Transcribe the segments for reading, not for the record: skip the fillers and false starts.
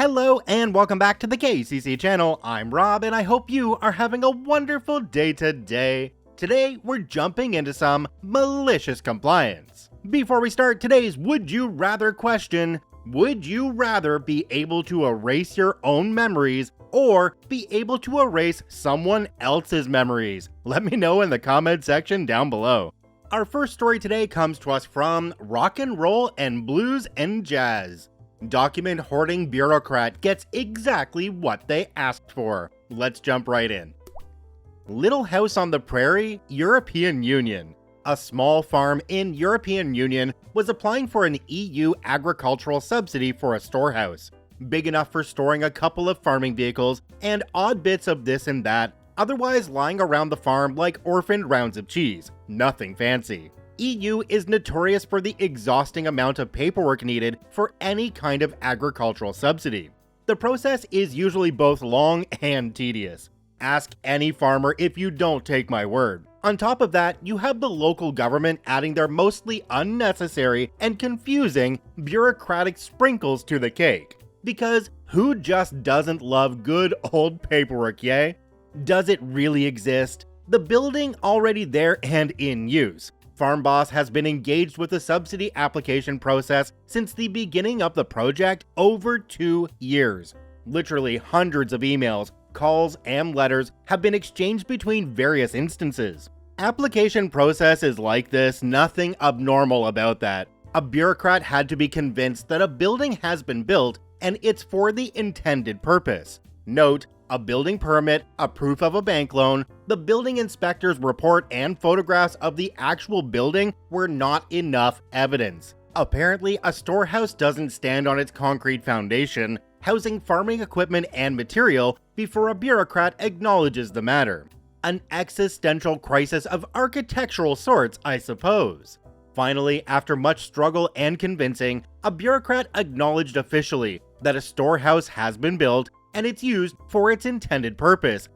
Hello and welcome back to the KCC channel. I'm Rob and I hope you are having a wonderful day today. Today we're jumping into some malicious compliance. Before we start today's Would You Rather question, would you rather be able to erase your own memories or be able to erase someone else's memories? Let me know in the comment section down below. Our first story today comes to us from Rock and Roll and Blues and Jazz. Document hoarding bureaucrat gets exactly what they asked for. Let's jump right in. Little House on the Prairie, European Union. A small farm in European Union was applying for an EU agricultural subsidy for a storehouse, big enough for storing a couple of farming vehicles and odd bits of this and that, otherwise lying around the farm like orphaned rounds of cheese. Nothing fancy. EU is notorious for the exhausting amount of paperwork needed for any kind of agricultural subsidy. The process is usually both long and tedious. Ask any farmer if you don't take my word. On top of that, you have the local government adding their mostly unnecessary and confusing bureaucratic sprinkles to the cake. Because who just doesn't love good old paperwork, yay? Does it really exist? The building already there and in use. Farm Boss has been engaged with the subsidy application process since the beginning of the project over 2 years. Literally hundreds of emails, calls, and letters have been exchanged between various instances. Application process is like this, nothing abnormal about that. A bureaucrat had to be convinced that a building has been built and it's for the intended purpose. Note, a building permit, a proof of a bank loan, the building inspector's report, and photographs of the actual building were not enough evidence. Apparently, a storehouse doesn't stand on its concrete foundation, housing farming equipment and material, before a bureaucrat acknowledges the matter. An existential crisis of architectural sorts, I suppose. Finally, after much struggle and convincing, a bureaucrat acknowledged officially that a storehouse has been built and it's used for its intended purpose.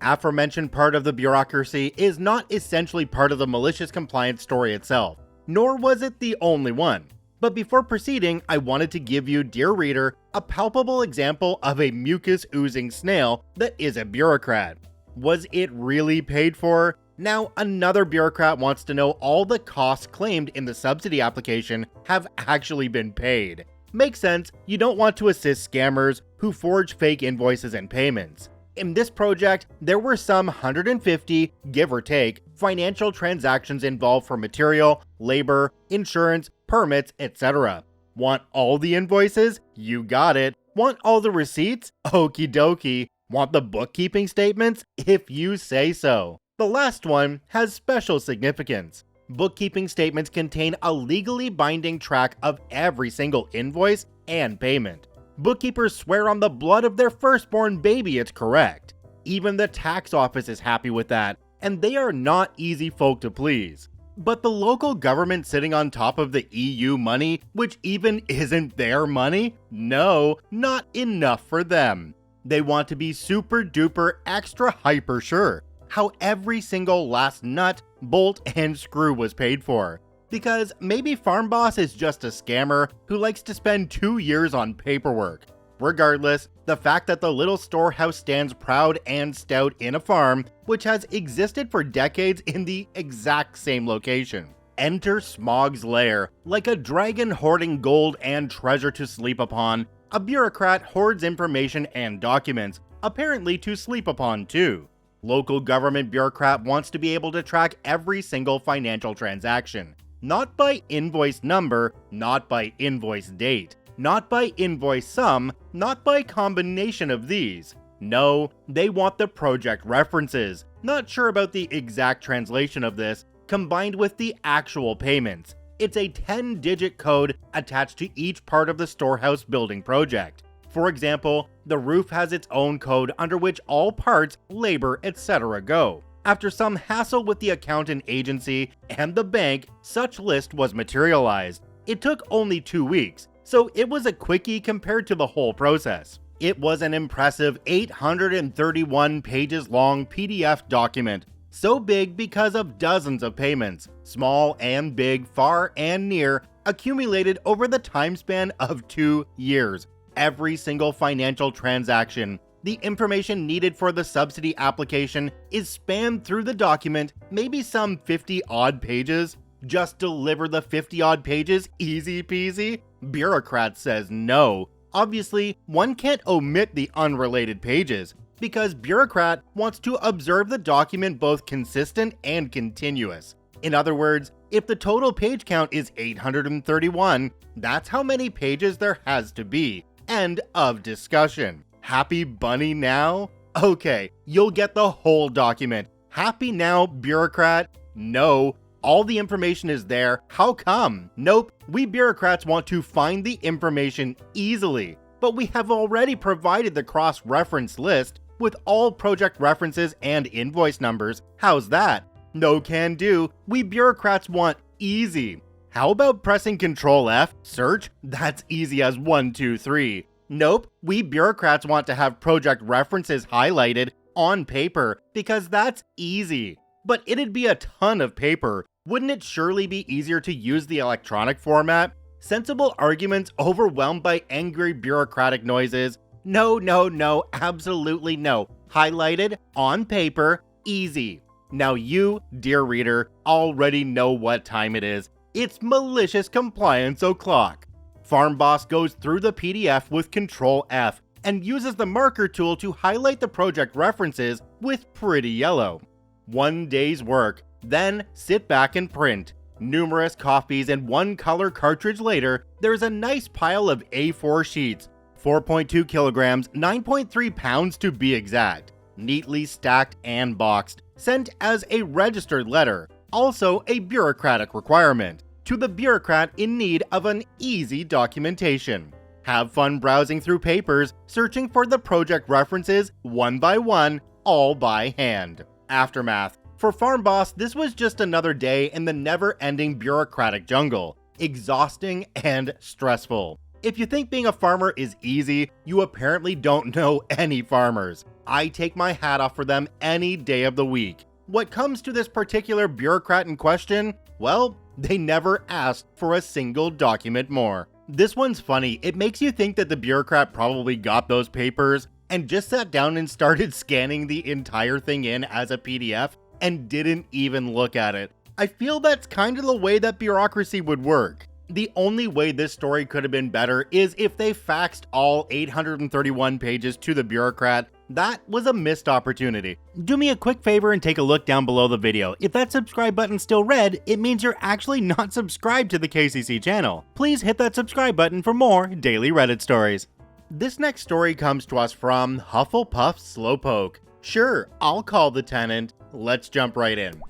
Aforementioned part of the bureaucracy is not essentially part of the malicious compliance story itself, nor was it the only one. But before proceeding, I wanted to give you, dear reader, a palpable example of a mucus-oozing snail that is a bureaucrat. Was it really paid for? Now, another bureaucrat wants to know all the costs claimed in the subsidy application have actually been paid. Makes sense, you don't want to assist scammers who forge fake invoices and payments. In this project, there were some 150, give or take, financial transactions involved for material, labor, insurance, permits, etc. Want all the invoices? You got it. Want all the receipts? Okie dokie. Want the bookkeeping statements? If you say so. The last one has special significance. Bookkeeping statements contain a legally binding track of every single invoice and payment. Bookkeepers swear on the blood of their firstborn baby it's correct. Even the tax office is happy with that, and they are not easy folk to please. But the local government sitting on top of the EU money, which even isn't their money? No, not enough for them. They want to be super duper extra hyper sure how every single last nut, bolt, and screw was paid for. Because maybe Farm Boss is just a scammer who likes to spend 2 years on paperwork. Regardless, the fact that the little storehouse stands proud and stout in a farm which has existed for decades in the exact same location. Enter Smog's lair. Like a dragon hoarding gold and treasure to sleep upon, a bureaucrat hoards information and documents, apparently to sleep upon too. Local government bureaucrat wants to be able to track every single financial transaction. Not by invoice number, not by invoice date, not by invoice sum, not by combination of these. No, they want the project references. Not sure about the exact translation of this, combined with the actual payments. It's a 10-digit code attached to each part of the storehouse building project. For example, the roof has its own code under which all parts, labor, etc. go. After some hassle with the accountant agency and the bank, such list was materialized. It took only 2 weeks, so it was a quickie compared to the whole process. It was an impressive 831 pages long PDF document, so big because of dozens of payments, small and big, far and near, accumulated over the time span of 2 years. every single financial transaction. The information needed for the subsidy application is spammed through the document, maybe some 50 odd pages. Just deliver the 50 odd pages, easy peasy? Bureaucrat says no. Obviously, one can't omit the unrelated pages, because bureaucrat wants to observe the document both consistent and continuous. In other words, if the total page count is 831, that's how many pages there has to be. End of discussion. Happy bunny now? Okay, you'll get the whole document. Happy now, bureaucrat? No. All the information is there. How come? Nope. We bureaucrats want to find the information easily, but we have already provided the cross-reference list with all project references and invoice numbers. How's that? No can do. We bureaucrats want easy. How about pressing Control F, search? That's easy as 1, 2, 3. Nope, we bureaucrats want to have project references highlighted on paper because that's easy. But it'd be a ton of paper. Wouldn't it surely be easier to use the electronic format? Sensible arguments overwhelmed by angry bureaucratic noises. No, no, no, absolutely no. Highlighted, on paper, easy. Now you, dear reader, already know what time it is. It's malicious compliance o'clock. Farm Boss goes through the PDF with Control F and uses the marker tool to highlight the project references with pretty yellow. 1 day's work, then sit back and print. Numerous copies and one color cartridge later, there's a nice pile of A4 sheets, 4.2 kilograms, 9.3 pounds to be exact, neatly stacked and boxed, sent as a registered letter, also a bureaucratic requirement, to the bureaucrat in need of an easy documentation. Have fun browsing through papers, searching for the project references one by one, all by hand. Aftermath. For Farm Boss, this was just another day in the never-ending bureaucratic jungle. Exhausting and stressful. If you think being a farmer is easy, you apparently don't know any farmers. I take my hat off for them any day of the week. What comes to this particular bureaucrat in question? Well, they never asked for a single document more. This one's funny. It makes you think that the bureaucrat probably got those papers and just sat down and started scanning the entire thing in as a PDF and didn't even look at it. I feel that's kind of the way that bureaucracy would work. The only way this story could have been better is if they faxed all 831 pages to the bureaucrat. That was a missed opportunity. Do me a quick favor and take a look down below the video. If that subscribe button's still red, it means you're actually not subscribed to the KCC channel. Please hit that subscribe button for more daily Reddit stories. This next story comes to us from Hufflepuff Slowpoke. Sure, I'll call the tenant. Let's jump right in.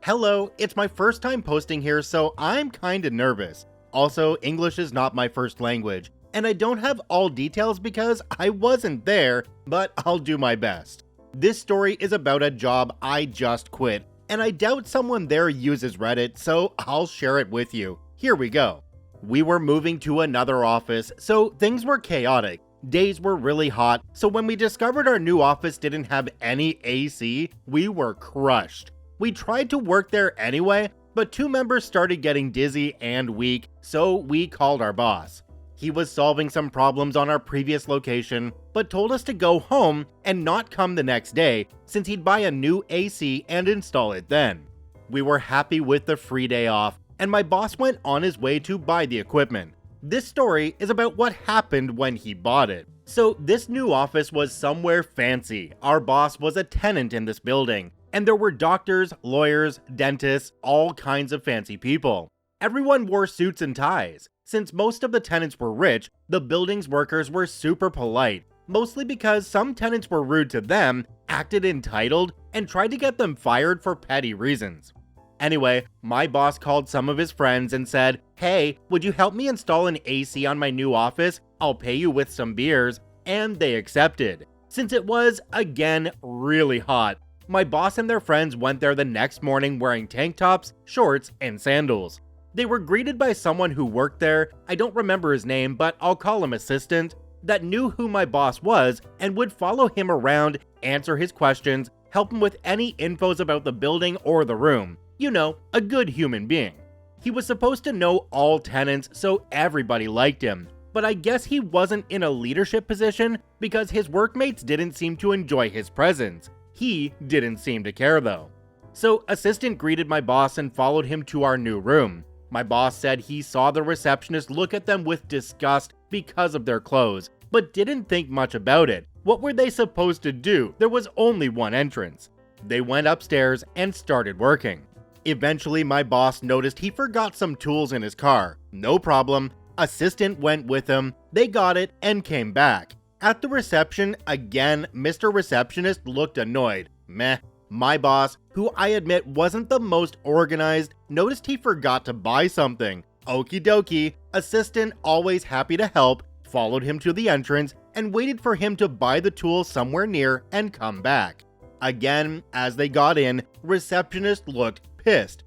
Hello, it's my first time posting here, so I'm kinda nervous. Also, English is not my first language, and I don't have all details because I wasn't there, but I'll do my best. This story is about a job I just quit, and I doubt someone there uses Reddit, so I'll share it with you. Here we go. We were moving to another office, so things were chaotic. Days were really hot, so when we discovered our new office didn't have any AC, we were crushed. We tried to work there anyway, but 2 members started getting dizzy and weak, so we called our boss. He was solving some problems on our previous location, but told us to go home and not come the next day since he'd buy a new AC and install it then. We were happy with the free day off, and my boss went on his way to buy the equipment. This story is about what happened when he bought it. So this new office was somewhere fancy. Our boss was a tenant in this building, and there were doctors, lawyers, dentists, all kinds of fancy people. Everyone wore suits and ties. Since most of the tenants were rich, the building's workers were super polite, mostly because some tenants were rude to them, acted entitled, and tried to get them fired for petty reasons. Anyway, my boss called some of his friends and said, "Hey, would you help me install an AC on my new office? I'll pay you with some beers," and they accepted. Since it was, again, really hot, my boss and their friends went there the next morning wearing tank tops, shorts, and sandals. They were greeted by someone who worked there, I don't remember his name, but I'll call him assistant, that knew who my boss was and would follow him around, answer his questions, help him with any infos about the building or the room. You know, a good human being. He was supposed to know all tenants, so everybody liked him, but I guess he wasn't in a leadership position because his workmates didn't seem to enjoy his presence. He didn't seem to care though. So assistant greeted my boss and followed him to our new room. My boss said he saw the receptionist look at them with disgust because of their clothes, but didn't think much about it. What were they supposed to do? There was only one entrance. They went upstairs and started working. Eventually, my boss noticed he forgot some tools in his car. No problem. Assistant went with him. They got it and came back. At the reception, again, Mr. Receptionist looked annoyed. Meh. My boss, who I admit wasn't the most organized, noticed he forgot to buy something. Okie dokie. Assistant, always happy to help, followed him to the entrance and waited for him to buy the tool somewhere near and come back. Again, as they got in, receptionist looked pissed.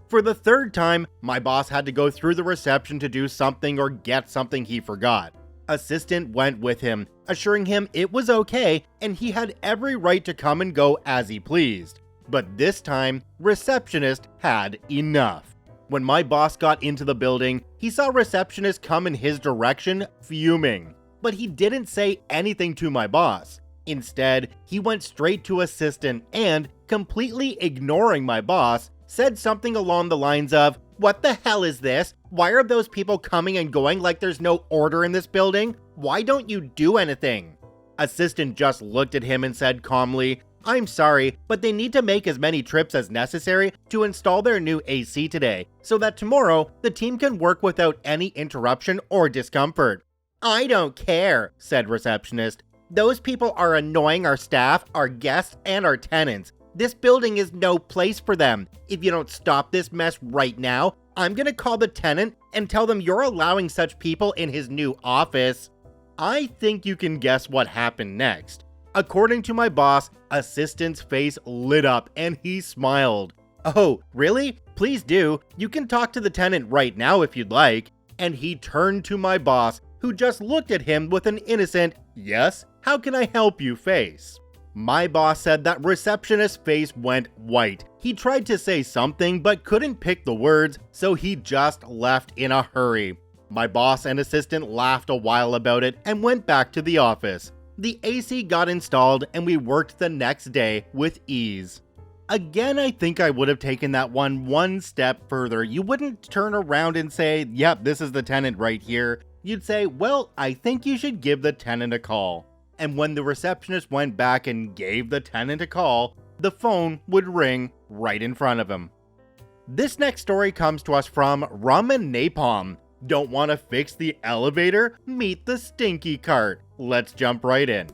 For the third time, my boss had to go through the reception to do something or get something he forgot. Assistant went with him, assuring him it was okay and he had every right to come and go as he pleased. But this time, receptionist had enough. When my boss got into the building, he saw receptionist come in his direction, fuming. But he didn't say anything to my boss. Instead, he went straight to assistant and, completely ignoring my boss, said something along the lines of, "What the hell is this? Why are those people coming and going like there's no order in this building? Why don't you do anything?" Assistant just looked at him and said calmly, "I'm sorry, but they need to make as many trips as necessary to install their new AC today, so that tomorrow the team can work without any interruption or discomfort." "I don't care," said receptionist. "Those people are annoying our staff, our guests, and our tenants. This building is no place for them. If you don't stop this mess right now, I'm gonna call the tenant and tell them you're allowing such people in his new office." I think you can guess what happened next. According to my boss, assistant's face lit up and he smiled. "Oh, really? Please do. You can talk to the tenant right now if you'd like." And he turned to my boss, who just looked at him with an innocent, "Yes, how can I help you?" face. My boss said that receptionist's face went white. He tried to say something but couldn't pick the words, so he just left in a hurry. My boss and assistant laughed a while about it and went back to the office. The AC got installed and we worked the next day with ease. Again, I think I would have taken that one step further. You wouldn't turn around and say, "Yep, this is the tenant right here." You'd say, "Well, I think you should give the tenant a call." And when the receptionist went back and gave the tenant a call, the phone would ring right in front of him. This next story comes to us from Rum and Napalm. Don't want to fix the elevator? Meet the Stinky cart. Let's jump right in.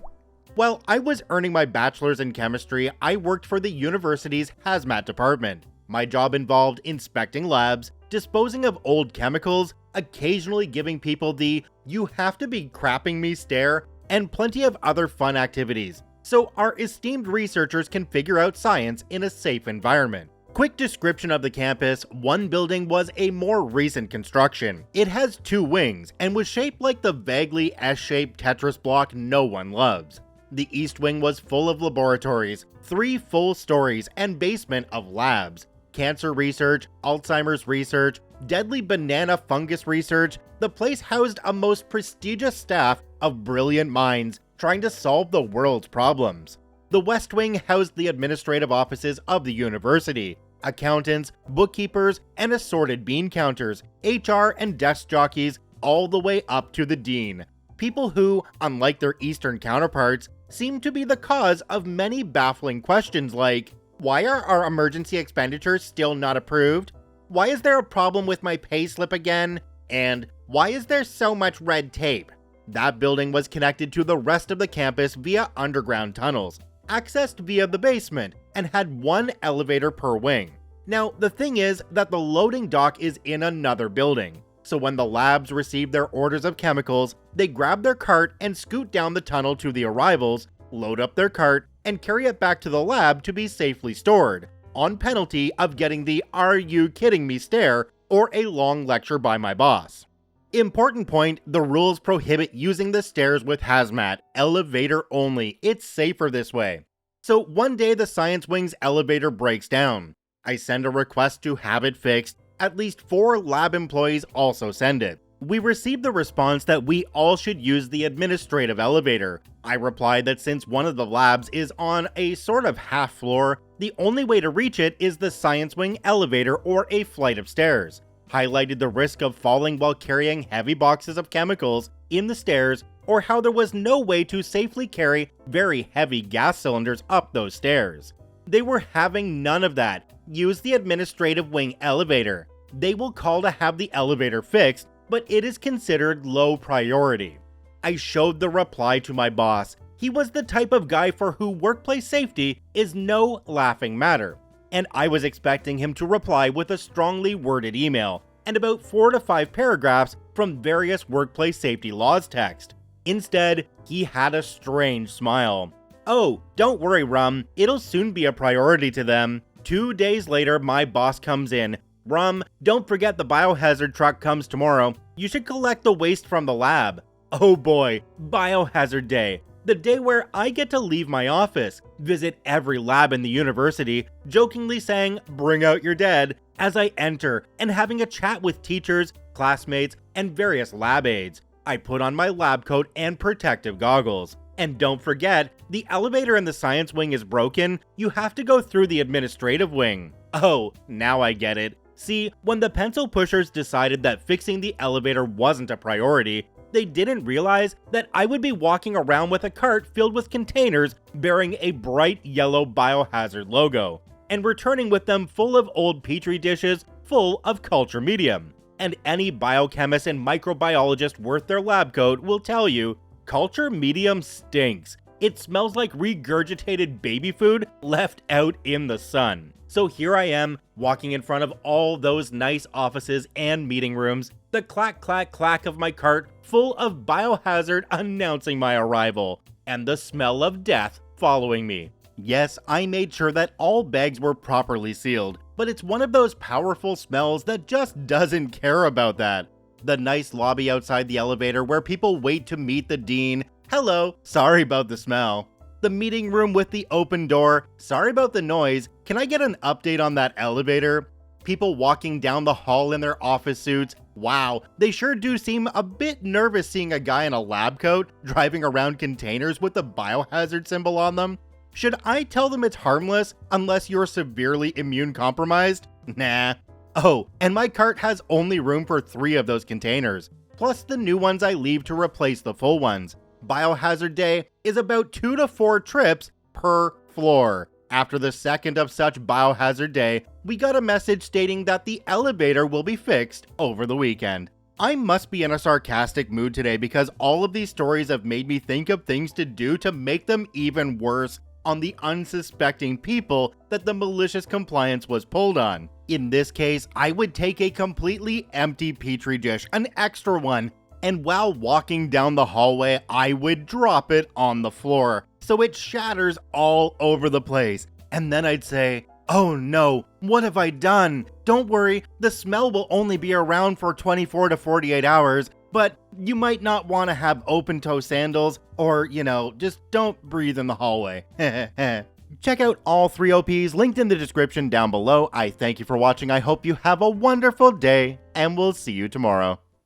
While I was earning my bachelor's in chemistry, I worked for the university's hazmat department. My job involved inspecting labs, disposing of old chemicals, occasionally giving people the "you have to be crapping me" stare, and plenty of other fun activities, so our esteemed researchers can figure out science in a safe environment. Quick description of the campus: one building was a more recent construction. It has 2 wings and was shaped like the vaguely S-shaped Tetris block no one loves. The east wing was full of laboratories, 3 full stories and basement of labs, cancer research, Alzheimer's research, deadly banana fungus research. The place housed a most prestigious staff of brilliant minds trying to solve the world's problems. The West Wing housed the administrative offices of the university, accountants, bookkeepers, and assorted bean counters, HR and desk jockeys, all the way up to the dean. People who, unlike their Eastern counterparts, seem to be the cause of many baffling questions like, why are our emergency expenditures still not approved? Why is there a problem with my payslip again? And why is there so much red tape? That building was connected to the rest of the campus via underground tunnels, accessed via the basement, and had 1 elevator per wing. Now, the thing is that the loading dock is in another building, so when the labs receive their orders of chemicals, they grab their cart and scoot down the tunnel to the arrivals, load up their cart, and carry it back to the lab to be safely stored, on penalty of getting the "are you kidding me" stare or a long lecture by my boss. Important point, the rules prohibit using the stairs with hazmat, elevator only. It's safer this way. So one day the science wing's elevator breaks down. I send a request to have it fixed. At least 4 lab employees also send it. We received the response that we all should use the administrative elevator. I replied that since one of the labs is on a sort of half floor, the only way to reach it is the science wing elevator or a flight of stairs. Highlighted the risk of falling while carrying heavy boxes of chemicals in the stairs, or how there was no way to safely carry very heavy gas cylinders up those stairs. They were having none of that. Use the administrative wing elevator. They will call to have the elevator fixed, but it is considered low priority. I showed the reply to my boss. He was the type of guy for who workplace safety is no laughing matter, and I was expecting him to reply with a strongly worded email and about 4 to 5 paragraphs from various workplace safety laws text. Instead, he had a strange smile. "Oh, don't worry, Rum, it'll soon be a priority to them." 2 days later, my boss comes in. "Rum, don't forget the biohazard truck comes tomorrow. You should collect the waste from the lab." Oh boy, Biohazard Day. The day where I get to leave my office, visit every lab in the university, jokingly saying, "Bring out your dead," as I enter, and having a chat with teachers, classmates, and various lab aides. I put on my lab coat and protective goggles. And don't forget, the elevator in the science wing is broken. You have to go through the administrative wing. Oh, now I get it. See, when the pencil pushers decided that fixing the elevator wasn't a priority, they didn't realize that I would be walking around with a cart filled with containers bearing a bright yellow biohazard logo, and returning with them full of old petri dishes full of culture medium. And any biochemist and microbiologist worth their lab coat will tell you, culture medium stinks. It smells like regurgitated baby food left out in the sun. So here I am, walking in front of all those nice offices and meeting rooms, the clack clack clack of my cart full of biohazard announcing my arrival, and the smell of death following me. Yes, I made sure that all bags were properly sealed, but it's one of those powerful smells that just doesn't care about that. The nice lobby outside the elevator where people wait to meet the dean. "Hello, sorry about the smell." The meeting room with the open door. "Sorry about the noise. Can I get an update on that elevator?" People walking down the hall in their office suits. Wow, they sure do seem a bit nervous seeing a guy in a lab coat driving around containers with the biohazard symbol on them. Should I tell them it's harmless unless you're severely immune compromised? Nah. Oh, and my cart has only room for 3 of those containers, plus the new ones I leave to replace the full ones. Biohazard Day is about 2 to 4 trips per floor. After the second of such Biohazard Day, we got a message stating that the elevator will be fixed over the weekend. I must be in a sarcastic mood today because all of these stories have made me think of things to do to make them even worse on the unsuspecting people that the malicious compliance was pulled on. In this case, I would take a completely empty petri dish, an extra one, and while walking down the hallway, I would drop it on the floor so it shatters all over the place. And then I'd say, "Oh no, what have I done? Don't worry, the smell will only be around for 24 to 48 hours, but you might not want to have open-toe sandals, or, just don't breathe in the hallway." Check out all 3 OPs linked in the description down below. I thank you for watching. I hope you have a wonderful day, and we'll see you tomorrow.